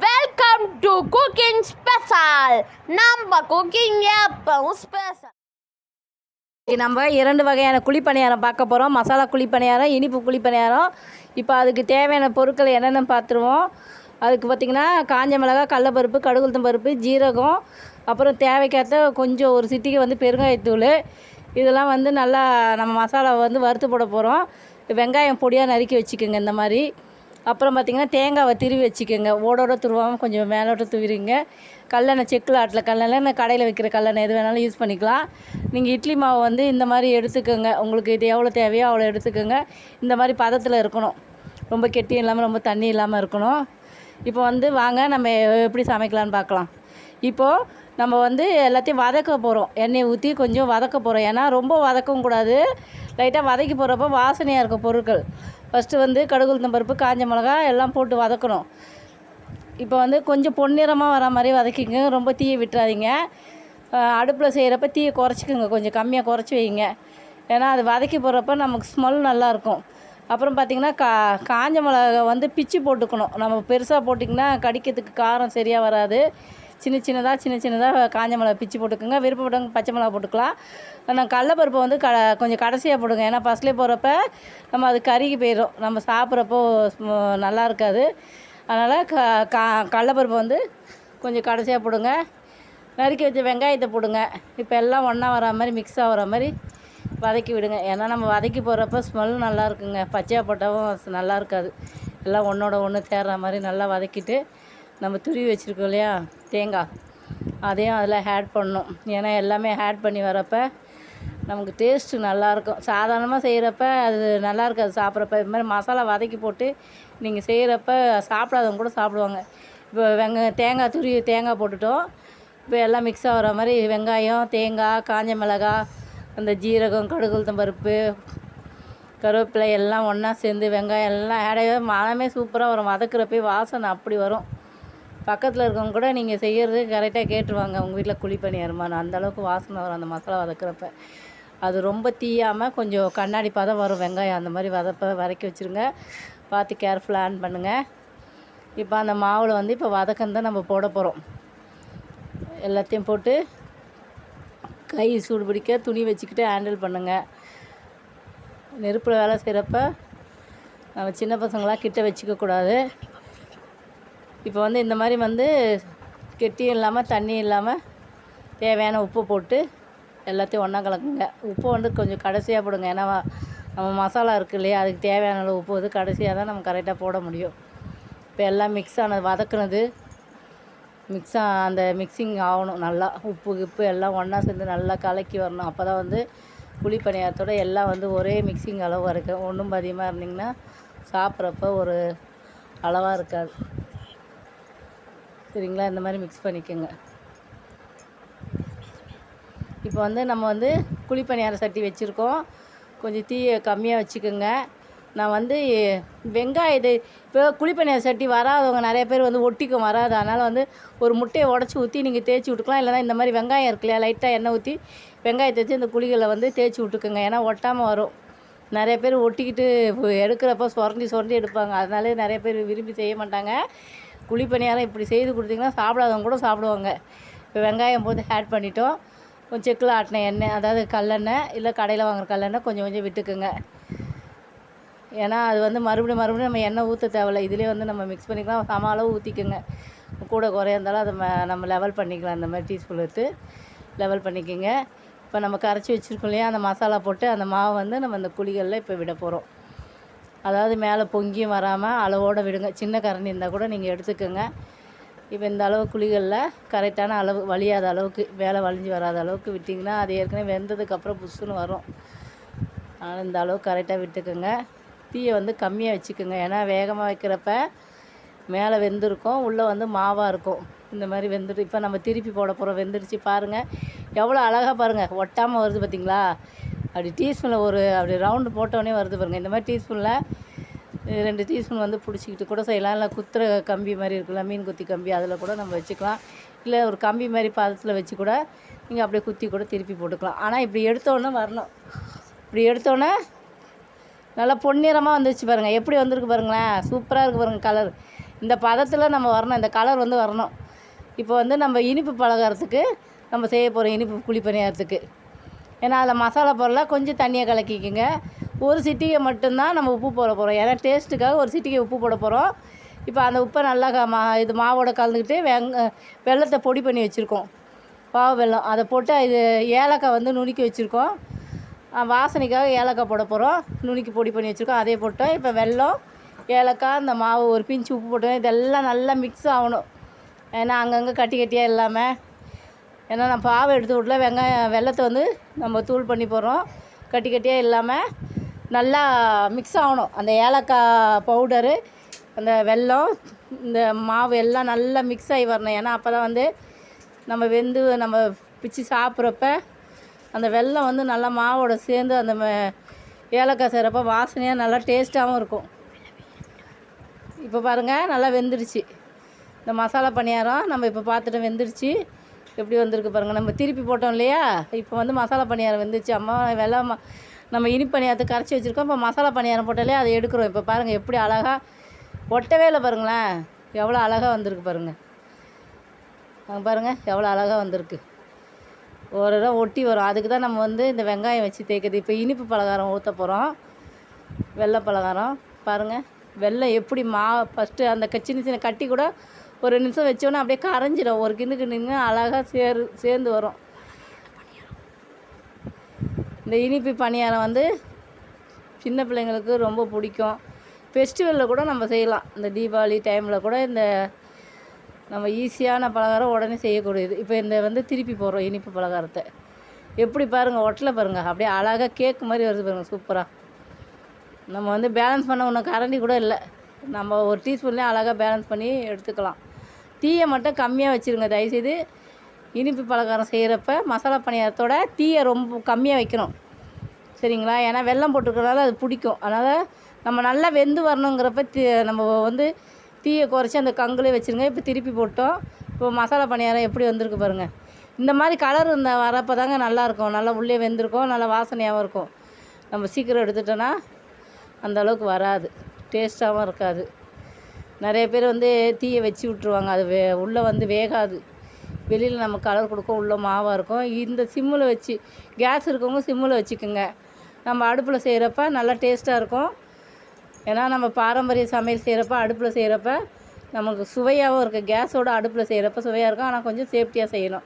Welcome to cooking special. நம்ம cooking எப்பவும் special. நம்ம 2 வகையான குழிப்பணியாரம் பார்க்க போகிறோம். மசாலா குழிப்பணியாரம், இனிப்பு குழிப்பணியாரம். இப்போ அதுக்கு தேவையான பொருட்கள் என்னென்னு பார்த்துருவோம். அதுக்கு பார்த்திங்கன்னா காஞ்ச மிளகாய், கடலப்பருப்பு, கடுகு உளுத்தம் பருப்பு, ஜீரகம், அப்புறம் தேவைக்கேற்ற கொஞ்சம் ஒரு சிட்டிகை வந்து பெருங்காயத்தூள். இதெல்லாம் வந்து நல்லா நம்ம மசாலாவை வந்து வறுத்து போட போகிறோம். வெங்காயம் பொடியாக நறுக்கி வச்சுக்கோங்க இந்த மாதிரி. அப்புறம் பார்த்திங்கன்னா தேங்காவை திருவி வச்சுக்கோங்க. ஓடோட துருவாமல் கொஞ்சம் மேலோட்ட துவிரிங்க. கல்லெண்ணெய், செக்கில் ஆட்டில் கல்லெண்ணெய், கடையில் வைக்கிற கல்லெண்ணெய் எது வேணாலும் யூஸ் பண்ணிக்கலாம். நீங்கள் இட்லி மாவு வந்து இந்த மாதிரி எடுத்துக்கோங்க. உங்களுக்கு இது எவ்வளோ தேவையோ அவ்வளோ எடுத்துக்கோங்க. இந்த மாதிரி பதத்தில் இருக்கணும். ரொம்ப கெட்டியும் இல்லாமல் ரொம்ப தண்ணி இல்லாமல் இருக்கணும். இப்போ வந்து வாங்க நம்ம எப்படி சமைக்கலான்னு பார்க்கலாம். இப்போது நம்ம வந்து எல்லாத்தையும் வதக்க போகிறோம். எண்ணெயை ஊற்றி கொஞ்சம் வதக்க போகிறோம். ஏன்னா ரொம்ப வதக்கவும் கூடாது. லைட்டாக வதக்கி போடுறப்போ வாசனையாக இருக்கும் பொருட்கள். ஃபஸ்ட்டு வந்து கடுகு உளுத்தம் பருப்பு, காஞ்ச மிளகா எல்லாம் போட்டு வதக்கணும். இப்போ வந்து கொஞ்சம் பொன்னிறமாக வர மாதிரி வதக்கிங்க. ரொம்ப தீயை விட்டுறாதீங்க. அடுப்பில் செய்கிறப்ப தீயை குறைச்சிக்கோங்க. கொஞ்சம் கம்மியாக குறைச்சி வைங்க. ஏன்னா அது வதக்கி போடுறப்ப நமக்கு ஸ்மெல் நல்லாயிருக்கும். அப்புறம் பார்த்திங்கன்னா காஞ்ச மிளகா வந்து பிச்சு போட்டுக்கணும். நம்ம பெருசாக போட்டிங்கன்னா கடிக்கிறதுக்கு காரம் சரியாக வராது. சின்ன சின்னதாக காஞ்ச மிளகா பிச்சு போட்டுக்கோங்க. விருப்பப்பட்டவங்க பச்சை மிளகா போட்டுக்கலாம். நான் கடலப்பருப்பை வந்து கொஞ்சம் கடைசியாக போடுங்க. ஏன்னா ஃபஸ்ட்லேயே போடுறப்ப நம்ம அது கருகி போயிடும். நம்ம சாப்பிட்றப்போ நல்லா இருக்காது. அதனால் கடலப்பருப்பை வந்து கொஞ்சம் கடைசியாக போடுங்க. நறுக்கி வச்ச வெங்காயத்தை போடுங்க. இப்போ எல்லாம் ஒன்றா வர மாதிரி மிக்ஸ் ஆகிற மாதிரி வதக்கி விடுங்க. ஏன்னா நம்ம வதக்கி போடுறப்ப ஸ்மெல் நல்லா இருக்குங்க. பச்சையாக போட்டாலும் நல்லா இருக்காது. எல்லாம் ஒன்றோட ஒன்று சேர்ற மாதிரி நல்லா வதக்கிட்டு நம்ம துருவி வச்சுருக்கோம் இல்லையா தேங்காய், அதையும் அதில் ஆட் பண்ணணும். ஏன்னா எல்லாமே ஆட் பண்ணி வரப்போ நமக்கு டேஸ்ட்டு நல்லாயிருக்கும். சாதாரணமாக செய்கிறப்ப அது நல்லா இருக்காது சாப்பிட்றப்ப. இது மாதிரி மசாலா வதக்கி போட்டு நீங்கள் செய்கிறப்ப சாப்பிடாதவங்க கூட சாப்பிடுவாங்க. இப்போ தேங்காய் போட்டுட்டோம். இப்போ எல்லாம் மிக்ஸ் ஆகிற மாதிரி வெங்காயம், தேங்காய், காஞ்ச மிளகாய், அந்த ஜீரகம், கடுகு உளுத்தம் பருப்பு, கருவேப்பிலை எல்லாம் ஒன்றா சேர்ந்து வெங்காயம் எல்லாம் ஆடையே மனமே சூப்பராக வரும். வதக்குறப்பே வாசனை அப்படி வரும். பக்கத்தில் இருக்கவங்க கூட நீங்கள் செய்கிறது கரெக்டாக கேட்டுருவாங்க, உங்கள் வீட்டில் குழிப்பணியாரமான்னு. அந்தளவுக்கு வாசனை வரும் அந்த மசாலா வதக்குறப்ப. அது ரொம்ப தீயாமல் கொஞ்சம் கண்ணாடி பதம் வரும் வெங்காயம். அந்த மாதிரி வதக்கி வச்சுருங்க. பார்த்து கேர்ஃபுல்லாக ஆன் பண்ணுங்கள். இப்போ அந்த மாவில் வந்து இப்போ வதக்கந்தான் நம்ம போட போகிறோம். எல்லாத்தையும் போட்டு கை சூடு பிடிக்க துணி வச்சுக்கிட்டு ஹேண்டில் பண்ணுங்கள். நெருப்பில் வேலை செய்கிறப்ப நம்ம சின்ன பசங்களாம் கிட்ட வச்சுக்கக்கூடாது. இப்போ வந்து இந்த மாதிரி வந்து கெட்டியும் இல்லாமல் தண்ணி இல்லாமல் தேவையான உப்பு போட்டு எல்லாத்தையும் ஒன்றா கலக்குங்க. உப்பு வந்து கொஞ்சம் கடைசியாக போடுங்க. ஏன்னா நம்ம மசாலா இருக்குது இல்லையா, அதுக்கு தேவையான அளவு உப்பு வந்து கடைசியாக தான் நம்ம கரெக்டாக போட முடியும். இப்போ எல்லாம் மிக்ஸ் ஆனது வதக்குனது அந்த மிக்சிங் ஆகணும். நல்லா உப்பு எல்லாம் ஒன்றா சேர்ந்து நல்லா கலக்கி வரணும். அப்போ தான் வந்து குழிப்பணியாரத்தோட எல்லாம் வந்து ஒரே மிக்சிங் அளவு இருக்கும். ஒன்றும் அதிகமாக இருந்திங்கன்னா சாப்பிட்றப்ப ஒரு அளவாக இருக்காது. சரிங்களா? இந்த மாதிரி மிக்ஸ் பண்ணிக்கோங்க. இப்போ வந்து நம்ம வந்து குழிப்பணியார சட்டி வச்சுருக்கோம். கொஞ்சம் தீயை கம்மியாக வச்சுக்கோங்க. நான் வந்து வெங்காயத்தை இப்போ குழிப்பணியார சட்டி வராதவங்க நிறைய பேர் வந்து ஒட்டிக்கும் வராது. அதனால் வந்து ஒரு முட்டையை உடச்சி ஊற்றி நீங்கள் தேய்ச்சி விட்டுக்கலாம். இல்லைனா இந்த மாதிரி வெங்காயம் இருக்கு இல்லையா, லைட்டாக எண்ணெய் ஊற்றி வெங்காயத்தை வச்சு இந்த குழிகளை வந்து தேய்ச்சி விட்டுக்குங்க. ஏன்னா ஒட்டாமல் வரும். நிறைய பேர் ஒட்டிக்கிட்டு எடுக்கிறப்ப சுரண்டி எடுப்பாங்க. அதனாலே நிறைய பேர் விரும்பி செய்ய மாட்டாங்க. குழிப்பணியாரம் இப்படி செய்து கொடுத்திங்கன்னா சாப்பிடாதவங்க கூட சாப்பிடுவாங்க. இப்போ வெங்காயம் போட்டு ஆட் பண்ணிட்டோம். கொஞ்சம் செக்கில் ஆட்டின எண்ணெய், அதாவது கல்லெண்ணெய் இல்லை கடையில் வாங்குகிற கல்லெண்ணெய் கொஞ்சம் விட்டுக்குங்க. ஏன்னா அது வந்து மறுபடியும் நம்ம எண்ணெய் ஊற்ற தேவையில்ல. இதிலே வந்து நம்ம மிக்ஸ் பண்ணிக்கலாம். சம அளவு ஊற்றிக்குங்க. கூட குறைய இருந்தாலும் அதை நம்ம லெவல் பண்ணிக்கலாம். இந்த மாதிரி டீஸ்பூன் எடுத்து லெவல் பண்ணிக்கோங்க. இப்போ நம்ம கரைச்சி வச்சுருக்கோம் இல்லையா, அந்த மசாலா போட்டு அந்த மாவை வந்து நம்ம இந்த குழிகளில் இப்போ விட போகிறோம். அதாவது மேலே பொங்கியும் வராமல் அளவோடு விடுங்க. சின்ன கரண்டி இருந்தால் கூட நீங்கள் எடுத்துக்கோங்க. இப்போ இந்த அளவு குழிகளில் கரெக்டான அளவு, வலியாத அளவுக்கு, மேலே வலிஞ்சு வராத அளவுக்கு விட்டிங்கன்னா அது ஏற்கனவே வெந்ததுக்கப்புறம் புஷ்ஷுன்னு வரும். அதனால் இந்த அளவு கரெக்டாக விட்டுக்குங்க. தீயை வந்து கம்மியாக வச்சுக்கோங்க. ஏன்னா வேகமாக வைக்கிறப்ப மேலே வெந்திருக்கும், உள்ளே வந்து மாவாக இருக்கும். இந்த மாதிரி வெந்துட்டு இப்போ நம்ம திருப்பி போட போகிறோம். வெந்துருச்சு பாருங்கள், எவ்வளோ அழகாக பாருங்கள், ஒட்டாமல் வருது பார்த்திங்களா? அப்படி டீஸ்பூனில் அப்படி ரவுண்டு போட்டோடனே வருது பாருங்கள். இந்த மாதிரி டீஸ்பூனில் 2 டீஸ்பூன் வந்து பிடிச்சிக்கிட்டு கூட செய்யலாம். இல்லை குத்துற கம்பி மாதிரி இருக்குல்ல, மீன் குத்தி கம்பி, அதில் கூட நம்ம வச்சுக்கலாம். இல்லை ஒரு கம்பி மாதிரி பாதத்தில் வச்சு கூட நீங்கள் அப்படியே குத்தி கூட திருப்பி போட்டுக்கலாம். ஆனால் இப்படி எடுத்தோன்னே வரணும். இப்படி எடுத்தோன்னே நல்லா பொன்னிறமாக வந்துச்சு பாருங்கள். எப்படி வந்திருக்கு பாருங்களேன், சூப்பராக இருக்குது பாருங்கள் கலர். இந்த பதத்தில் நம்ம வரணும், இந்த கலர் வந்து வரணும். இப்போ வந்து நம்ம இனிப்பு பலகாரத்துக்கு நம்ம செய்ய போகிறோம், இனிப்பு குழிப்பணியாரத்துக்கு. ஏன்னா அதில் மசாலா பொருளாக கொஞ்சம் தண்ணியை கலக்கிக்கோங்க. ஒரு சிட்டிகை மட்டும்தான் நம்ம உப்பு போட போகிறோம். ஏன்னா டேஸ்ட்டுக்காக ஒரு சிட்டிகை உப்பு போட போகிறோம். இப்போ அந்த உப்பை நல்லா இது மாவோட கலந்துக்கிட்டு வெல்லத்தை பொடி பண்ணி வச்சுருக்கோம், பாவு வெல்லம். அதை போட்டு இது ஏலக்காய் வந்து நுணுக்கி வச்சுருக்கோம். வாசனைக்காக ஏலக்காய் போட போகிறோம், நுணுக்கி பொடி பண்ணி வச்சுருக்கோம். அதே போட்டோம். இப்போ வெல்லம், ஏலக்காய், இந்த மாவு, ஒரு பிஞ்சு உப்பு போட்டோம். இதெல்லாம் நல்லா மிக்ஸ் ஆகணும். ஏன்னா அங்கங்கே கட்டி கட்டியாக இல்லாமல். ஏன்னா நான் பாவை எடுத்து விடல, வெல்லத்தை வந்து நம்ம தூள் பண்ணி போடுறோம். கட்டி கட்டியாக இல்லாமல் நல்லா மிக்ஸ் ஆகணும். அந்த ஏலக்காய் பவுடரு, அந்த வெல்லம், இந்த மாவு எல்லாம் நல்லா மிக்ஸ் ஆகி வரணும். ஏன்னா அப்போ தான் வந்து நம்ம பிச்சு சாப்பிட்றப்ப அந்த வெல்லம் வந்து நல்லா மாவோட சேர்ந்து அந்த ஏலக்காய் செய்கிறப்ப வாசனையாக நல்லா டேஸ்ட்டாகவும் இருக்கும். இப்போ பாருங்கள், நல்லா வெந்துடுச்சு இந்த மசாலா பணியாரம். நம்ம இப்போ பார்த்துட்டு வெந்துடுச்சு, எப்படி வந்திருக்கு பாருங்கள். நம்ம திருப்பி போட்டோம் இல்லையா, இப்போ வந்து மசாலா பணியாரம் வெந்துருச்சு. அம்மா வெல்லம் நம்ம இனிப்பு பணியாரத்தை கரைச்சி வச்சுருக்கோம். இப்போ மசாலா பணியாரம் போட்டாலே அதை எடுக்கிறோம். இப்போ பாருங்கள் எப்படி அழகாக ஒட்டவே இல்லை பாருங்களேன், எவ்வளோ அழகாக வந்திருக்கு பாருங்கள். பாருங்கள் எவ்வளோ அழகாக வந்திருக்கு. ஒரு இடம் ஒட்டி வரும். அதுக்கு தான் நம்ம வந்து இந்த வெங்காயம் வச்சு தேய்க்குது. இப்போ இனிப்பு பலகாரம் ஊற்ற போகிறோம், வெள்ளை பலகாரம். பாருங்கள் வெள்ளம் எப்படி ஃபஸ்ட்டு அந்த சின்ன சின்ன கட்டி கூட ஒரு நிமிஷம் வச்சோன்னா அப்படியே கரைஞ்சிடும். ஒரு கிண்ணு அழகாக சேர்ந்து வரும். இந்த இனிப்பு பணியாரம் வந்து சின்ன பிள்ளைங்களுக்கு ரொம்ப பிடிக்கும். ஃபெஸ்டிவலில் கூட நம்ம செய்யலாம். இந்த தீபாவளி டைமில் கூட இந்த நம்ம ஈஸியான பலகாரம் உடனே செய்யக்கூடியது. இப்போ இந்த வந்து திருப்பி போடுறோம் இனிப்பு பலகாரத்தை. எப்படி பாருங்கள், ஒட்டலை பாருங்கள், அப்படியே அழகாக கேக்கு மாதிரி வருது பாருங்கள், சூப்பராக. நம்ம வந்து பேலன்ஸ் பண்ண ஒன்றும் கரண்டி கூட இல்லை, நம்ம ஒரு டீஸ்பூன்லேயே அழகாக பேலன்ஸ் பண்ணி எடுத்துக்கலாம். தீயை மட்டும் கம்மியாக வச்சுருங்க தயவுசெய்து. இனிப்பு பலகாரம் செய்கிறப்ப மசாலா பணியாரத்தோட தீயை ரொம்ப கம்மியாக வைக்கணும், சரிங்களா? ஏன்னா வெல்லம் போட்டுக்கிறதால அது பிடிக்கும். அதனால் நம்ம நல்லா வெந்து வரணுங்கிறப்ப நம்ம வந்து தீயை குறைச்சி அந்த கங்குலே வச்சுருங்க. இப்போ திருப்பி போட்டோம். இப்போ மசாலா பணியாரம் எப்படி வந்திருக்கு பாருங்கள். இந்த மாதிரி கலர் வரப்போ தாங்க நல்லாயிருக்கும், நல்லா உள்ளே வெந்திருக்கும், நல்லா வாசனையாகவும் இருக்கும். நம்ம சீக்கிரம் எடுத்துட்டோன்னா அந்த அளவுக்கு வராது, டேஸ்ட்டாகவும் இருக்காது. நிறைய பேர் வந்து தீயை வச்சு விட்ருவாங்க, அது உள்ளே வந்து வேகாது. வெளியில் நம்ம கலர் கொடுக்கும், உள்ள மாவாக இருக்கும். இந்த சிம்மில் வச்சு, கேஸ் இருக்கவங்க சிம்மில் வச்சுக்கோங்க. நம்ம அடுப்பில் செய்கிறப்ப நல்லா டேஸ்ட்டாக இருக்கும். ஏன்னா நம்ம பாரம்பரிய சமையல் செய்கிறப்ப அடுப்பில் செய்கிறப்ப நமக்கு சுவையாகவும் இருக்குது. கேஸோட அடுப்பில் செய்கிறப்ப சுவையாக இருக்கும், ஆனால் கொஞ்சம் சேஃப்டியாக செய்யணும்.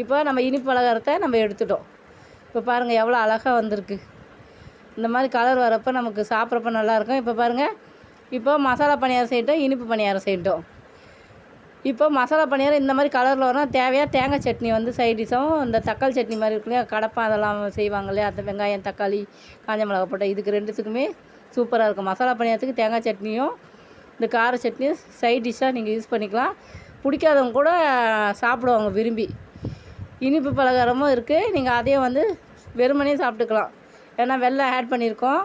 இப்போ நம்ம இனிப்பு பலகாரத்தை நம்ம எடுத்துட்டோம். இப்போ பாருங்கள் எவ்வளோ அழகாக வந்திருக்கு. இந்த மாதிரி கலர் வரப்போ நமக்கு சாப்பிட்றப்ப நல்லாயிருக்கும். இப்போ பாருங்கள், இப்போ மசாலா பணியாரம் செய்யட்டும், இனிப்பு பணியாரம் செய்யட்டும். இப்போ மசாலா பணியாரம் இந்த மாதிரி கலரில் வரும். தேவையாக தேங்காய் சட்னி வந்து சைடிஷும், இந்த தக்காளி சட்னி மாதிரி இருக்கு இல்லையா, கடப்பா அதெல்லாம் செய்வாங்க இல்லையா, அந்த வெங்காயம் தக்காளி காஞ்ச மிளகா போட்டால் இதுக்கு ரெண்டுத்துக்குமே சூப்பராக இருக்கும். மசாலா பணியாரத்துக்கு தேங்காய் சட்னியும் இந்த கார சட்னியும் சைட் டிஷ்ஷாக நீங்கள் யூஸ் பண்ணிக்கலாம். பிடிக்காதவங்க கூட சாப்பிடுவாங்க விரும்பி. இனிப்பு பலகாரமும் இருக்குது, நீங்கள் அதையும் வந்து வெறுமனையும் சாப்பிட்டுக்கலாம். ஏன்னா வெல்லம் ஆட் பண்ணியிருக்கோம்,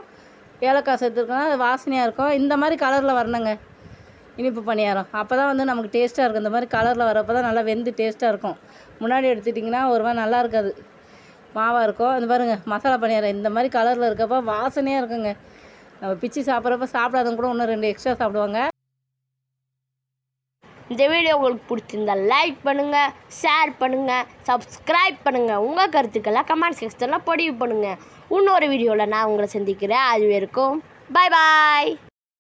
ஏலக்காய் சேர்த்துருக்கோம், அது வாசனையாக இருக்கும். இந்த மாதிரி கலரில் வரணுங்க இனிப்பு பணியாரம், அப்போ தான் வந்து நமக்கு டேஸ்ட்டாக இருக்கும். இந்த மாதிரி கலரில் வரப்போ தான் நல்லா வெந்து டேஸ்ட்டாக இருக்கும். முன்னாடி எடுத்துட்டிங்கன்னா ஒரு மாதிரி நல்லா இருக்காது, மாவாக இருக்கும். அது பாருங்கள் மசாலா பணியாரம் இந்த மாதிரி கலரில் இருக்கப்போ வாசனையாக இருக்குங்க. நம்ம பிச்சு சாப்பிட்றப்ப சாப்பிடாதவங்க கூட இன்னும் 2 எக்ஸ்ட்ரா சாப்பிடுவாங்க. இந்த வீடியோ உங்களுக்கு பிடிச்சிருந்தா லைக் பண்ணுங்கள், ஷேர் பண்ணுங்கள், சப்ஸ்கிரைப் பண்ணுங்கள். உங்கள் கருத்துக்களை கமெண்ட் செக்ஷனில் பதிவு பண்ணுங்கள். இன்னொரு வீடியோவில் நான் உங்களை சந்திக்கிறேன். அது வரைக்கும் பாய் பாய்.